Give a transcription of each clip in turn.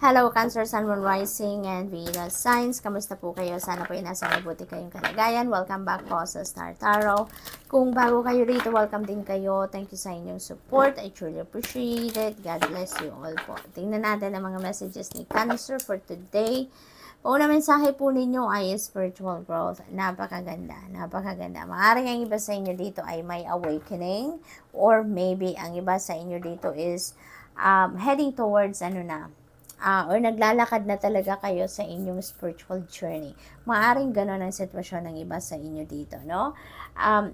Hello, Cancer, Sun, Moon, Rising, and Venus Signs. Kamusta po kayo? Sana po ay nasa mabuti kayong kalagayan. Welcome back po sa Star Tarot. Kung bago kayo rito, welcome din kayo. Thank you sa inyong support. I truly appreciate it. God bless you all po. Tingnan natin ang mga messages ni Cancer for today. Una mensahe po ninyo ay spiritual growth. Napakaganda, napakaganda. Maaaring ang iba sa inyo dito ay may awakening, or maybe ang iba sa inyo dito is heading towards or naglalakad na talaga kayo sa inyong spiritual journey. Maaring gano'n ang sitwasyon ng iba sa inyo dito, no?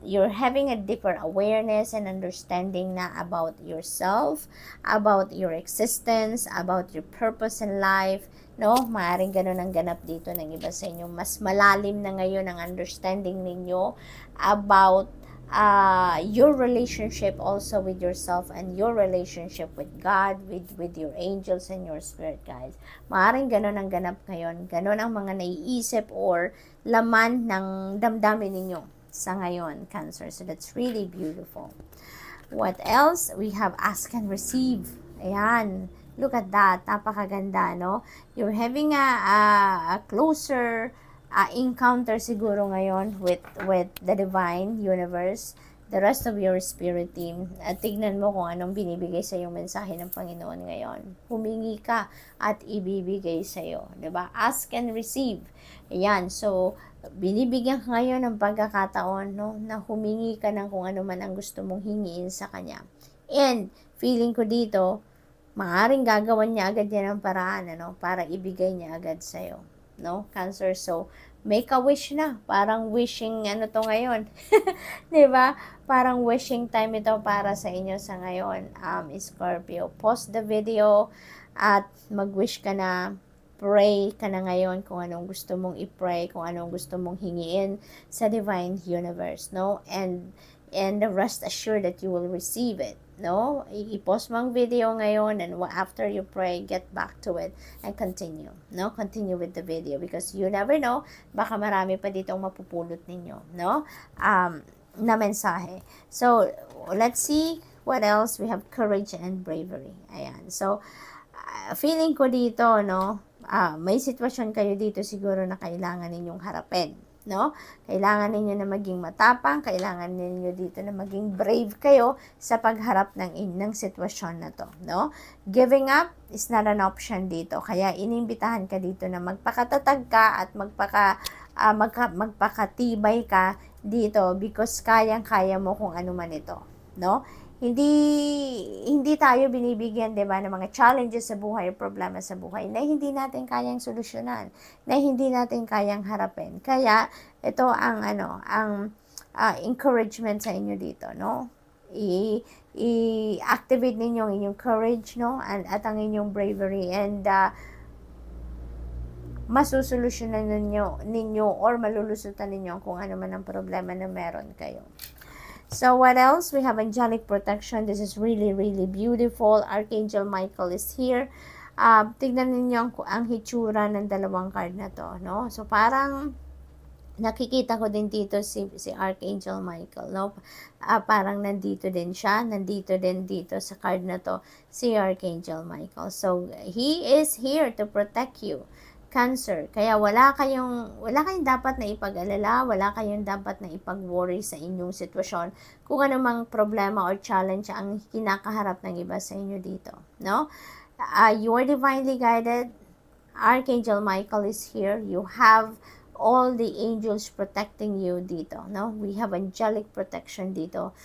You're having a deeper awareness and understanding na about yourself, about your existence, about your purpose in life, no? Maaring gano'n ang ganap dito ng iba sa inyo. Mas malalim na ngayon ang understanding ninyo about your relationship also with yourself and your relationship with God, with your angels and your spirit guides. Maaring ganon ang ganap ngayon. Ganon ang mga naiisip or laman ng damdamin ninyo sa ngayon, Cancer. So that's really beautiful. What else? We have ask and receive. Ayan. Look at that. Napakaganda, no? You're having a closer encounter siguro ngayon with the divine universe, the rest of your spirit team. At tignan mo kung anong binibigay sa yung mensahe ng Panginoon ngayon. Humingi ka at ibibigay sa iyo, 'di ba? Ask and receive. Ayan, so binibigyan ka ngayon ng pagkakataon, no, na humingi ka ng kung ano man ang gusto mong hingiin sa kanya. And feeling ko dito, maaaring gagawan niya agad yan ng paraan, ano, para ibigay niya agad sa iyo, no, Cancer. So make a wish na, parang wishing to ngayon. 'Di ba? Parang wishing time ito para sa inyo sa ngayon, Scorpio. Pause the video at mag-wish ka na, pray ka na ngayon kung anong gusto mong i-pray, kung anong gusto mong hingiin sa divine universe, no? And rest assured that you will receive it. No, i-pause mo ang video ngayon, and after you pray, get back to it and continue. No, continue with the video because you never know, baka marami pa ditong mapupulot ninyo, no? Na mensahe. So, let's see what else. We have courage and bravery. Ayan. So, feeling ko dito, no, may sitwasyon kayo dito siguro na kailangan ninyong harapin. No? Kailangan ninyo na maging matapang, kailangan ninyo dito na maging brave kayo sa pagharap ng sitwasyon na to, no? Giving up is not an option dito. Kaya inimbitahan ka dito na magpakatatag ka at magpakatibay ka dito because kayang-kaya mo kung ano man ito, no? Hindi tayo binibigyan, 'di ba, ng mga challenges sa buhay, problema sa buhay na hindi natin kayang solusyonan, na hindi natin kayang harapin. Kaya ito ang encouragement sa inyo dito, no? I-activate ninyo ang inyong courage, no? At ang inyong bravery, and masusolusyonan ninyo or malulusutan ninyo kung ano man ang problema na meron kayo. So, what else? We have angelic protection. This is really, really beautiful. Archangel Michael is here. Tignan ninyo ang hitsura ng dalawang card na to, no? So, parang nakikita ko din dito si Archangel Michael, no? Parang nandito din siya. Nandito din dito sa card na to si Archangel Michael. So, he is here to protect you, Cancer. Kaya wala kayong dapat na ipag-alala, wala kayong dapat na ipag-worry sa inyong sitwasyon kung anumang problema or challenge ang kinakaharap ng iba sa inyo dito, no? You are divinely guided. Archangel Michael is here. You have all the angels protecting you dito, no? We have angelic protection dito,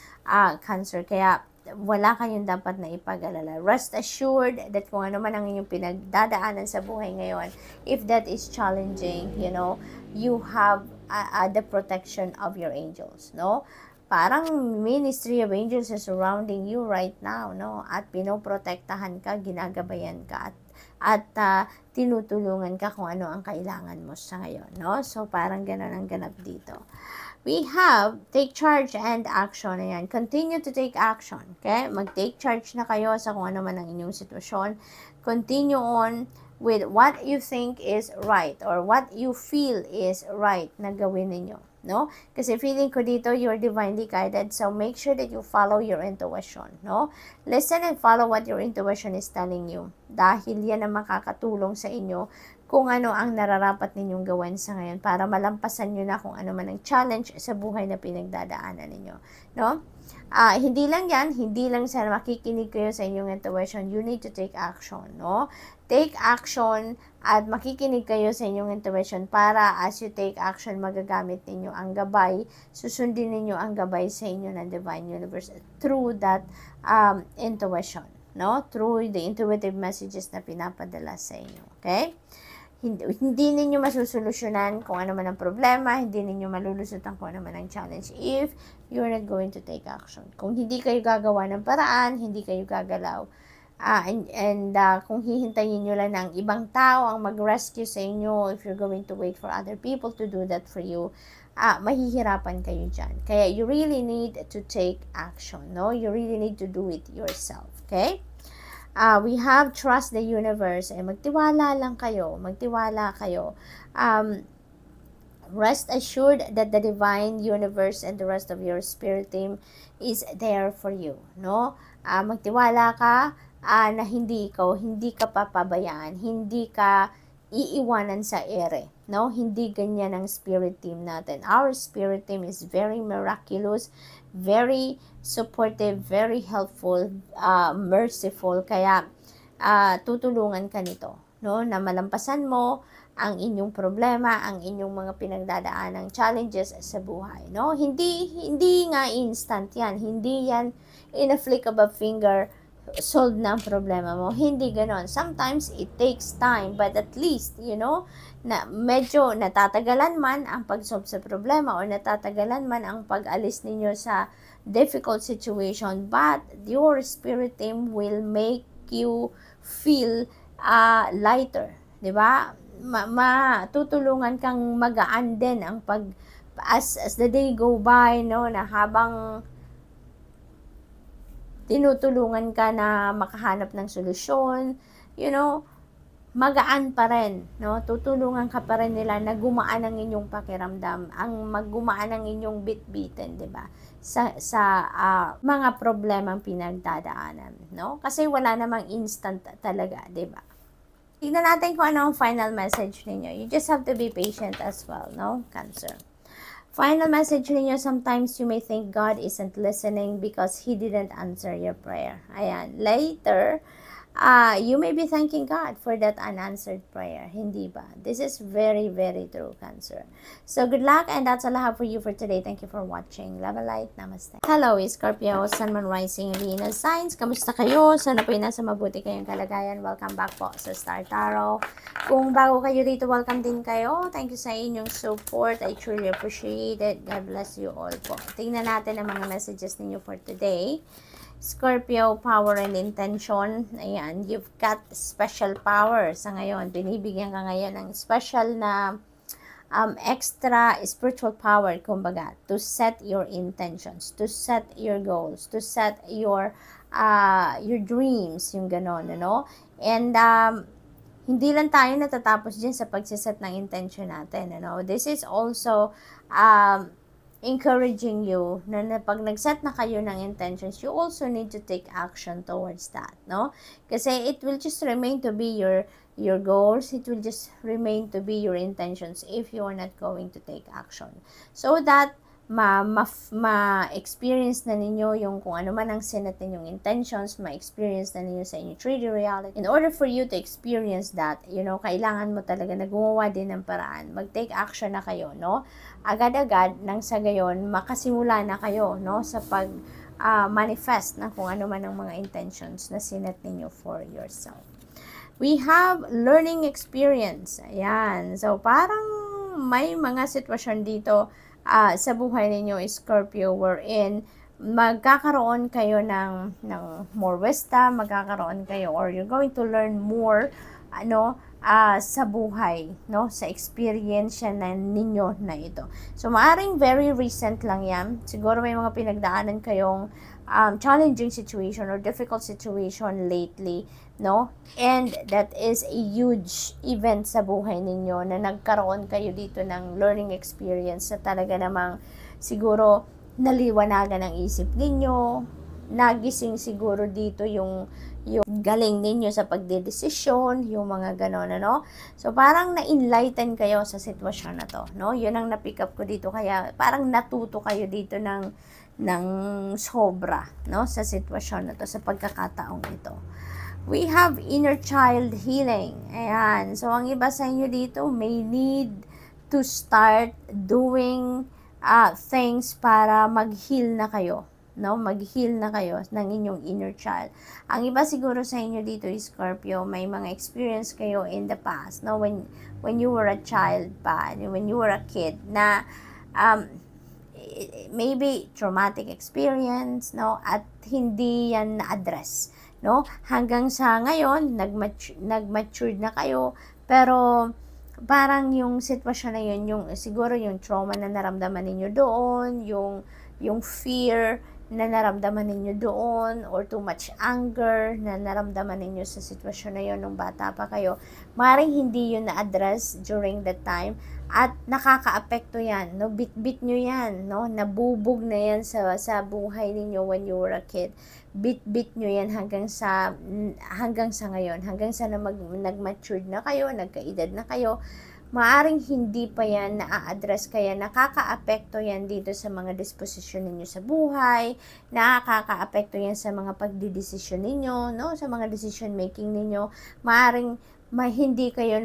Cancer. Kaya wala kayong dapat na ipag-alala. Rest assured that kung ano man ang inyong pinagdadaanan sa buhay ngayon, if that is challenging, you know, you have the protection of your angels, no? Parang ministry of angels is surrounding you right now, no? At pinoprotektahan ka, ginagabayan ka, at tinutulungan ka kung ano ang kailangan mo sa ngayon, no? So, parang ganun ang ganap dito. We have take charge and action. Ayan. Continue to take action. Okay? Mag-take charge na kayo sa kung ano man ang inyong sitwasyon. Continue on with what you think is right or what you feel is right na gawin ninyo. no? Kasi feeling ko dito, you're divinely guided. So, make sure that you follow your intuition, no? Listen and follow what your intuition is telling you. Dahil yan ang makakatulong sa inyo kung ano ang nararapat ninyong gawin sa ngayon para malampasan nyo na kung ano man ang challenge sa buhay na pinagdadaanan ninyo, no? Hindi lang yan, hindi lang sa makikinig kayo sa inyong intuition, you need to take action, no? Take action at makikinig kayo sa inyong intuition para as you take action, magagamit ninyo ang gabay, susundin ninyo ang gabay sa inyo ng Divine Universe through that intuition, no? Through the intuitive messages na pinapadala sa inyo, okay? Hindi ninyo masusolusyonan kung ano man ang problema, hindi ninyo malulusutan kung ano man ang challenge if you're not going to take action. Kung hindi kayo gagawa ng paraan, hindi kayo gagalaw. Kung hihintayin nyo lang ng ibang tao ang mag-rescue sa inyo, if you're going to wait for other people to do that for you, mahihirapan kayo dyan. Kaya you really need to take action, no? You really need to do it yourself, okay? We have trust the universe. Magtiwala lang kayo. Magtiwala kayo. Rest assured that the divine universe and the rest of your spirit team is there for you, no? Magtiwala ka na hindi ka papabayaan, hindi ka iiwanan sa ere, no? Hindi ganyan ang spirit team natin. Our spirit team is very miraculous, very supportive, very helpful, merciful. Kaya tutulungan ka nito, no? Na malampasan mo ang inyong problema, ang inyong mga pinagdadaanang challenges sa buhay, no? Hindi nga instant yan. Hindi yan in a flick of a finger solve na ang problema mo. Hindi ganon. Sometimes it takes time, but at least, you know, na medyo natatagalan man ang pag-solve sa problema or natatagalan man ang pag-alis ninyo sa difficult situation, but your spirit team will make you feel lighter, di ba? Tutulungan kang magaan din ang as the day go by, no, na habang tinutulungan ka na makahanap ng solusyon, you know, magaan pa rin, no? Tutulungan ka pa rin nila na gumaan ang inyong pakiramdam, ang maggumaan ang inyong bit-bitin, 'di ba? Sa mga problemang pinagdadaanan, no? Kasi wala namang instant talaga, 'di ba? Tingnan natin kung ano ang final message ninyo. You just have to be patient as well, no? Cancer. Final message ninyo, sometimes you may think God isn't listening because He didn't answer your prayer. Ayan. Later, you may be thanking God for that unanswered prayer. Hindi ba? This is very, very true, Cancer. So, good luck, and that's all I have for you for today. Thank you for watching. Love and light. Namaste. Hello, Scorpio, Sun, Moon, Rising, Venus signs. Kamusta kayo? Sana po nasa mabuti kayong kalagayan. Welcome back po sa Star Tarot. Kung bago kayo dito, welcome din kayo. Thank you sa inyong support. I truly appreciate it. God bless you all po. Tingnan natin ang mga messages ninyo for today. Scorpio, power and intention. Ayan, you've got special power sa ngayon. Binibigyan ka ngayon ng special na extra spiritual power, kumbaga, to set your intentions, to set your goals, to set your dreams, yung ganon, ano? And hindi lang tayo natatapos dyan sa pagsiset ng intention natin, ano? This is also encouraging you na pag nag-set na kayo ng intentions, you also need to take action towards that, no? Kasi it will just remain to be your goals, it will just remain to be your intentions if you are not going to take action. So that ma-experience na ninyo yung kung ano man ang sinet ninyong intentions, ma-experience na ninyo sa inyong 3D reality. In order for you to experience that, you know, kailangan mo talaga na gumawa din ng paraan. Mag-take action na kayo, no? Agad-agad, nang sa gayon, makasimula na kayo, no? Sa pag-manifest na kung ano man ang mga intentions na sinet ninyo for yourself. We have learning experience. Ayan. So, parang may mga sitwasyon dito sa buhay ninyo, Scorpio, wherein magkakaroon kayo ng more wisdom, magkakaroon kayo, or you're going to learn more, sa buhay, no? Sa experience na ninyo na ito. So, maaring very recent lang yan. Siguro may mga pinagdaanan kayong challenging situation or difficult situation lately no? And that is a huge event sa buhay ninyo na nagkaroon kayo dito ng learning experience na talaga namang siguro naliwanagan ang isip ninyo, nagising siguro dito yung galing ninyo sa pagdedesisyon, yung mga ganon, ano? So, parang na-enlighten kayo sa sitwasyon na to, no? Yun ang na-pick up ko dito, kaya parang natuto kayo dito ng sobra, no? Sa sitwasyon na to, sa pagkakataong ito. We have inner child healing. Ayan. So, ang iba sa inyo dito may need to start doing things para mag-heal na kayo. No, mag-heal na kayo ng inyong inner child. Ang iba siguro sa inyo dito is Scorpio, may mga experience kayo in the past, no, when you were a child pa, when you were a kid, na maybe traumatic experience, no, at hindi yan na-address, no, hanggang sa ngayon, nag-matured na kayo, pero parang yung sitwasyon na yun, siguro yung trauma na naramdaman ninyo doon, yung fear na naramdaman ninyo doon, or too much anger na naramdaman ninyo sa sitwasyon na yun nung bata pa kayo, maaaring hindi yun na-address during that time, at nakaka-apekto yan, no? Bit-bit nyo yan, no? Nabubog na yan sa buhay ninyo when you were a kid. Bit-bit nyo yan hanggang sa ngayon, hanggang sa nag-matured na kayo, nagka-edad na kayo, maaring hindi pa yan na-address, kaya nakaka-apekto yan dito sa mga disposisyon ninyo sa buhay, nakaka-apekto yan sa mga pagdidesisyon ninyo, no? Sa mga decision making ninyo, maaring hindi kayo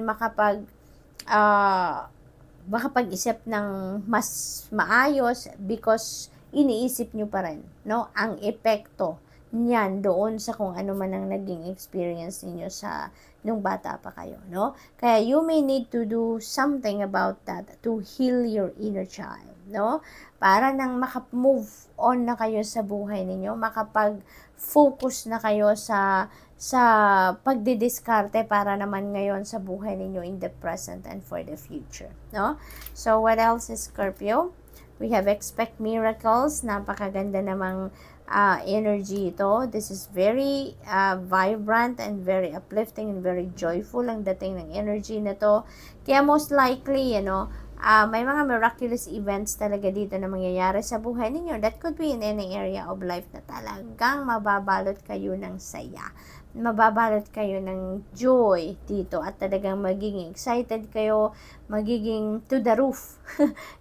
makapag-isip ng mas maayos because iniisip nyo pa rin, no, ang epekto niyan doon sa kung ano man ang naging experience ninyo nung bata pa kayo, no? Kaya you may need to do something about that to heal your inner child, no? Para nang maka-move on na kayo sa buhay ninyo, makapag-focus na kayo sa pagdidiskarte para naman ngayon sa buhay ninyo in the present and for the future, no? So, what else is Scorpio? We have expect miracles. Napakaganda namang energy ito. This is very vibrant and very uplifting and very joyful ang dating ng energy na to. Kaya most likely, may mga miraculous events talaga dito na mangyayari sa buhay ninyo. That could be in any area of life na talagang mababalot kayo ng saya. Mababalot kayo ng joy dito at talagang magiging excited kayo, magiging to the roof.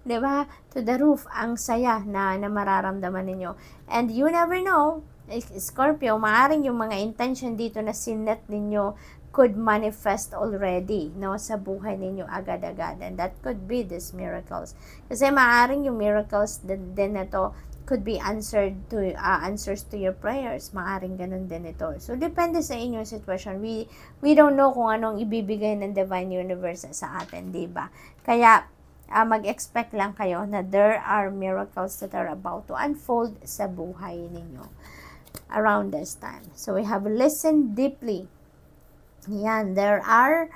'Di ba? To the roof ang saya na mararamdaman ninyo. And you never know, Scorpio, maaring yung mga intention dito na sinet ninyo could manifest already, no, sa buhay ninyo agad-agad. And that could be these miracles. Kasi maaring yung miracles din na to could be answers to your prayers. Maaring ganun din ito. So, depende sa inyong sitwasyon. We don't know kung anong ibibigay ng Divine Universe sa atin, diba? Kaya, mag-expect lang kayo na there are miracles that are about to unfold sa buhay ninyo around this time. So, we have listened deeply. Yan, there are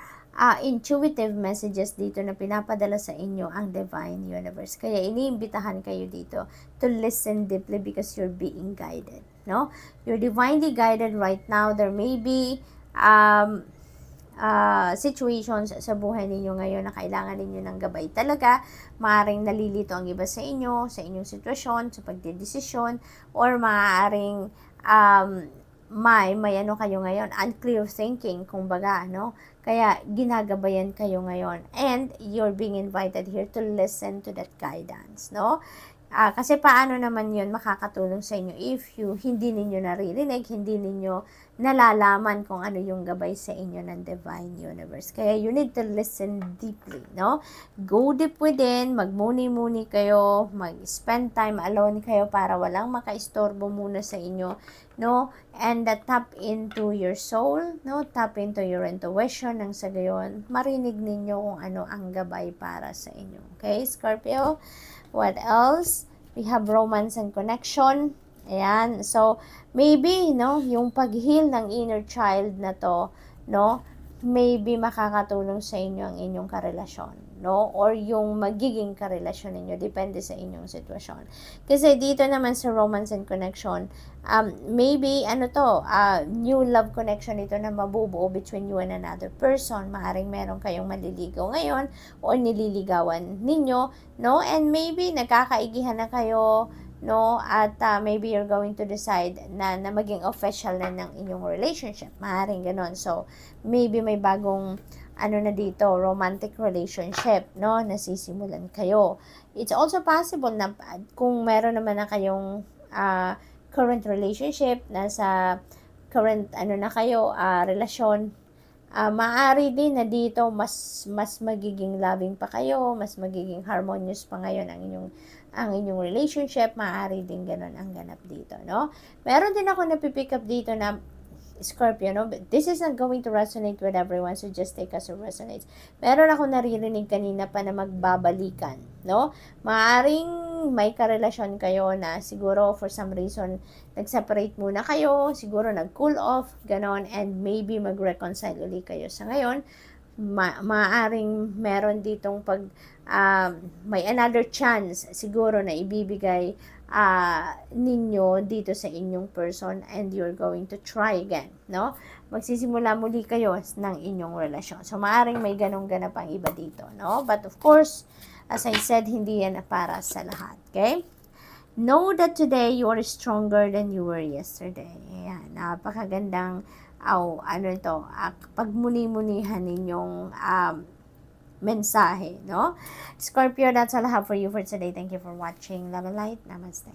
intuitive messages dito na pinapadala sa inyo ang Divine Universe. Kaya iniimbitahan kayo dito to listen deeply because you're being guided, no? You're divinely guided right now. There may be situations sa buhay ninyo ngayon na kailangan ninyo ng gabay talaga. Maaaring nalilito ang iba sa inyong sitwasyon, sa pagdedesisyon, or maaaring may kayo ngayon, unclear thinking, kumbaga, no? Kaya ginagabayan kayo ngayon, and you're being invited here to listen to that guidance, no? Kasi paano naman yun makakatulong sa inyo if hindi ninyo naririnig, hindi ninyo nalalaman kung ano yung gabay sa inyo ng Divine Universe. Kaya you need to listen deeply, no? Go deep within, magmuni-muni kayo, mag-spend time alone kayo para walang makaistorbo muna sa inyo, no? And tap into your soul, no? Tap into your intuition, nang sa gayon, marinig ninyo kung ano ang gabay para sa inyo. Okay, Scorpio? What else? We have romance and connection. Ayan. So, maybe, no, yung pag-heal ng inner child na to, no, maybe makakatulong sa inyo ang inyong karelasyon, no? Or yung magiging karelasyon ninyo, depende sa inyong sitwasyon. Kasi dito naman sa romance and connection, maybe, new love connection ito na mabubuo between you and another person. Maaaring meron kayong maliligaw ngayon or nililigawan ninyo, no? And maybe nagkakaigihan na kayo, no, at maybe you're going to decide na maging official na ng inyong relationship. Maaaring ganon. So, maybe may bagong na dito, romantic relationship, no, nasisimulan kayo. It's also possible na kung meron naman na kayong current relationship, nasa current na kayo, relasyon, maaari din na dito mas magiging loving pa kayo, mas magiging harmonious pa ngayon ang inyong relationship. Maaari din ganun ang ganap dito, no? Meron din ako napipick up dito na Scorpio, no? But this is not going to resonate with everyone, so just take as it resonates. Meron ako naririnig kanina pa na magbabalikan, no? Maaring may karelasyon kayo na siguro for some reason nag-separate muna kayo, siguro nag-cool off, ganon, and maybe mag-reconcile ulit kayo sa ngayon. Maaring meron ditong may another chance siguro na ibibigay ninyo dito sa inyong person, and you're going to try again, no? Magsisimula muli kayo ng inyong relasyon. So, maaring may ganong ganap ang iba dito, no? But of course, as I said, hindi yan para sa lahat, okay? Know that today you are stronger than you were yesterday. Ayan, napakagandang pagmuni-munihan ninyong mensahe, no? Scorpio, that's all I have for you for today. Thank you for watching. Love and light. Namaste.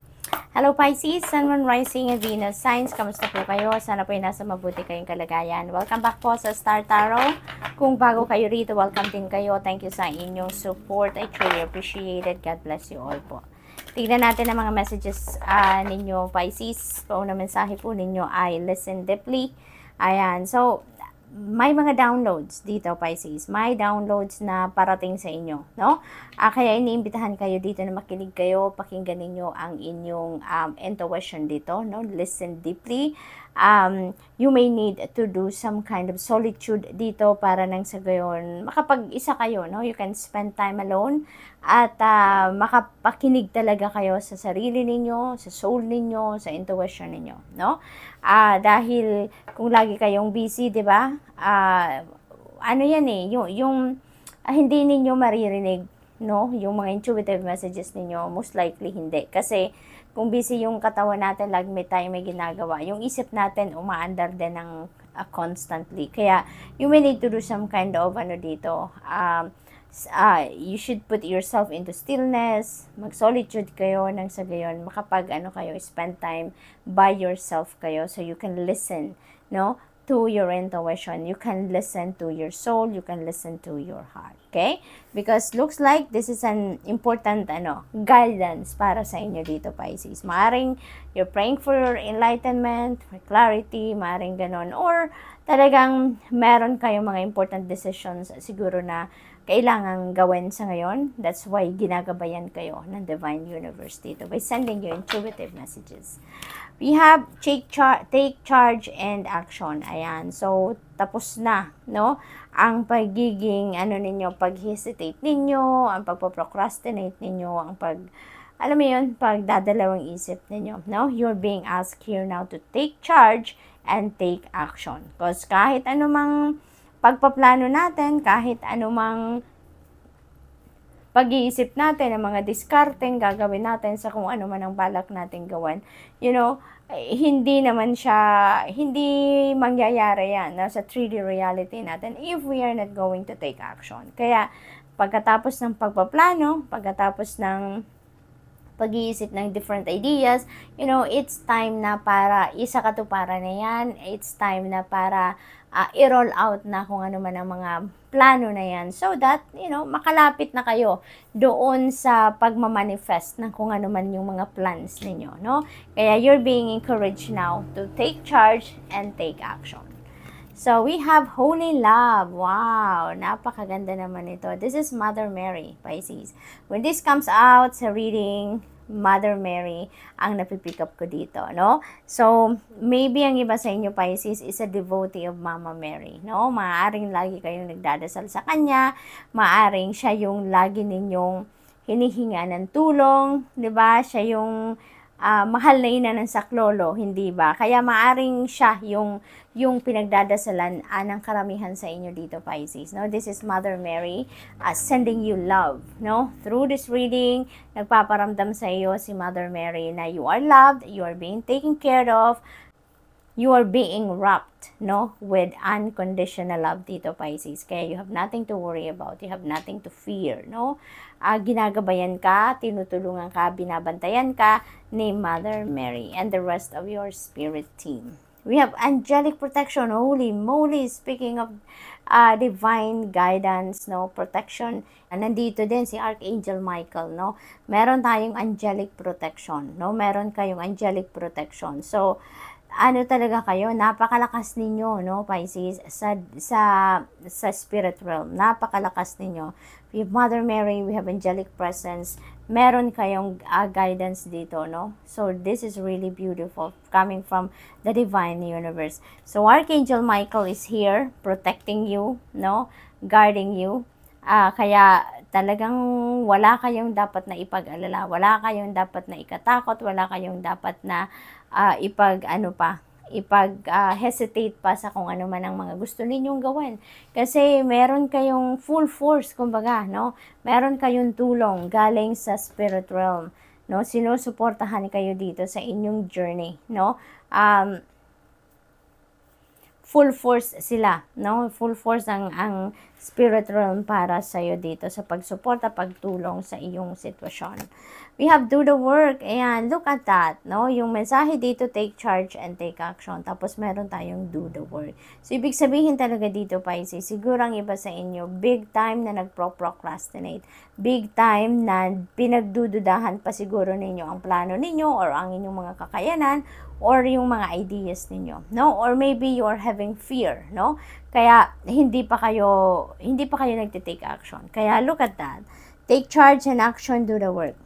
Hello Pisces, Sun, Moon, Rising, and Venus signs. Kamusta po kayo? Sana po nasa mabuti kayong kalagayan. Welcome back po sa Star Tarot. Kung bago kayo rito, welcome din kayo. Thank you sa inyong support. I truly appreciate it. God bless you all po. Tignan natin ang mga messages ninyo, Pisces. Pauna mensahe po ninyo ay listen deeply. Ayan, so may mga downloads dito, Pisces. May downloads na parating sa inyo, no? Kaya iniimbitahan kayo dito na makinig kayo, pakinggan ninyo ang inyong intuition dito, no? Listen deeply. You may need to do some kind of solitude dito para nang sa gayon makapag-isa kayo, no? You can spend time alone at makapakinig talaga kayo sa sarili ninyo, sa soul ninyo, sa intuition ninyo, no? Dahil kung lagi kayong busy, 'di ba? Yan yung hindi ninyo maririnig, no? Yung mga intuitive messages ninyo, most likely hindi. Kasi kung busy yung katawan natin, lagi may ginagawa. Yung isip natin umaandar din ng constantly. Kaya you may need to do some kind of dito. You should put yourself into stillness, mag-solitude kayo nang sa gayon makapag kayo, spend time by yourself kayo so you can listen, no, to your intuition. You can listen to your soul, you can listen to your heart, okay? Because looks like this is an important guidance para sa inyo dito, Pisces. Maaring you're praying for enlightenment, for clarity, maaring ganon, or talagang meron kayong mga important decisions siguro na kailangang gawin sa ngayon. That's why ginagabayan kayo ng Divine Universe dito by sending you intuitive messages. We have take charge and action. Ayan. So, tapos na, no? Ang pagiging, ninyo, pag-hesitate ninyo, ang pagpo-procrastinate ninyo, ang pagdadalawang isip ninyo, no? You're being asked here now to take charge and take action. Because kahit anumang pagpaplano natin, kahit anumang pag-iisip natin, ang mga diskarteng gagawin natin sa kung ano man ang balak natin gawin, hindi mangyayari yan sa 3D reality natin if we are not going to take action. Kaya, pagkatapos ng pagpaplano, pagkatapos ng pag-iisip ng different ideas, it's time na para isakatuparan na yan. It's time na para i-roll out na kung ano man ang mga plano na yan so that, makalapit na kayo doon sa pagmamanifest ng kung ano man yung mga plans ninyo, no? Kaya you're being encouraged now to take charge and take action. So, we have Holy Love. Wow! Napakaganda naman ito. This is Mother Mary, Pisces. When this comes out sa reading, Mother Mary ang napipick up ko dito, no? So, maybe ang iba sa inyo, Pisces, is a devotee of Mama Mary, no? Maaaring lagi kayong nagdadasal sa kanya, maaaring siya yung lagi ninyong hinihinga ng tulong, di ba? Siya yung mahal na ina ng saklolo, hindi ba? Kaya maaring siya yung pinagdadasalan ng karamihan sa inyo dito, Pisces. No? This is Mother Mary sending you love. No? Through this reading, nagpaparamdam sa iyo si Mother Mary na you are loved, you are being taken care of, you are being wrapped, no, with unconditional love dito, Pisces. Kaya you have nothing to worry about. You have nothing to fear, no? Ginagabayan ka, tinutulungan ka, binabantayan ka ni Mother Mary and the rest of your spirit team. We have angelic protection. Holy moly, speaking of divine guidance, no, protection. Nandito din si Archangel Michael, no? Meron tayong angelic protection, no? Meron kayong angelic protection. So, ano talaga kayo, napakalakas ninyo, no, Pisces, sa spirit realm, napakalakas ninyo. We have Mother Mary, we have angelic presence, meron kayong guidance dito, no, so this is really beautiful, coming from the divine universe. So Archangel Michael is here, protecting you, no, guarding you, kaya talagang wala kayong dapat na ipag-alala, wala kayong dapat na ikatakot, wala kayong dapat na hesitate pa sa kung ano man ang mga gusto ninyong gawin. Kasi meron kayong full force, kumbaga, no? Meron kayong tulong galing sa spirit realm, no? Sinusuportahan kayo dito sa inyong journey, no? Full force sila, no? Full force ang spirit realm para sa iyo dito sa pagsuporta, pagtulong sa iyong sitwasyon. We have do the work. Ayan, look at that, no? Yung mensahe dito, take charge and take action. Tapos meron tayong do the work. So, ibig sabihin talaga dito, Pisces, siguro ang iba sa inyo, big time na nagpro-procrastinate. Big time na pinagdududahan pa siguro ninyo ang plano ninyo or ang inyong mga kakayanan or yung mga ideas ninyo, no? Or maybe you are having fear, no? Kaya hindi pa kayo nagte-take action. Kaya look at that. Take charge and action, do the work.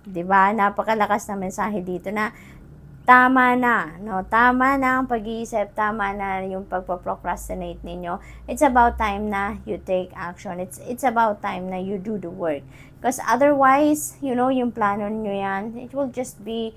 'Di ba? Napakalakas na mensahe dito na tama na, no? Tama na ang pag-iisip, tama na yung pagpo-procrastinate ninyo. It's about time na you take action. It's about time na you do the work. Because otherwise, you know, yung plano niyo yan, it will just be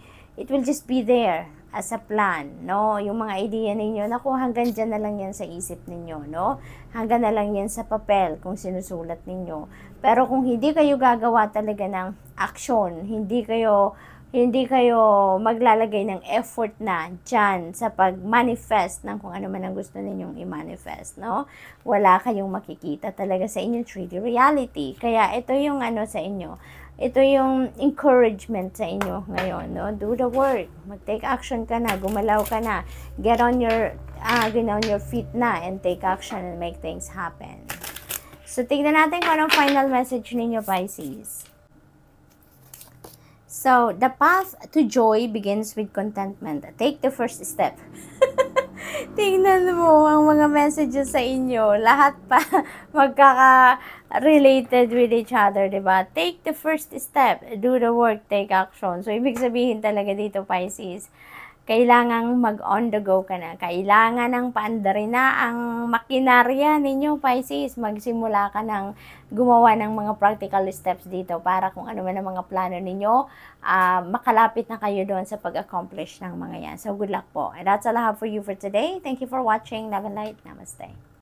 there as a plan, no? Yung mga idea ninyo, naku, hanggang dyan na lang yan sa isip ninyo, no? Hanggang na lang yan sa papel kung sinusulat ninyo. Pero kung hindi kayo gagawa talaga ng action, hindi kayo maglalagay ng effort na dyan sa pag-manifest ng kung ano man ang gusto ninyong i-manifest, no? Wala kayong makikita talaga sa inyong 3D reality. Kaya ito yung ano sa inyo, ito yung encouragement sa inyo ngayon, no? Do the work. Mag-take action ka na, gumalaw ka na, get on your feet na and take action and make things happen. So, tignan natin kung anong final message ninyo, Pisces. So, the path to joy begins with contentment. Take the first step. Tingnan mo ang mga messages sa inyo. Lahat pa magkaka-related with each other, diba? Take the first step. Do the work. Take action. So, ibig sabihin talaga dito, Pisces, kailangang mag-on the go ka na. Kailangan ng paandarin na ang makinarya ninyo, Pisces. Magsimula ka ng gumawa ng mga practical steps dito para kung ano man ang mga plano ninyo, makalapit na kayo doon sa pag-accomplish ng mga yan. So, good luck po. And that's all I have for you for today. Thank you for watching. Love and light. Namaste.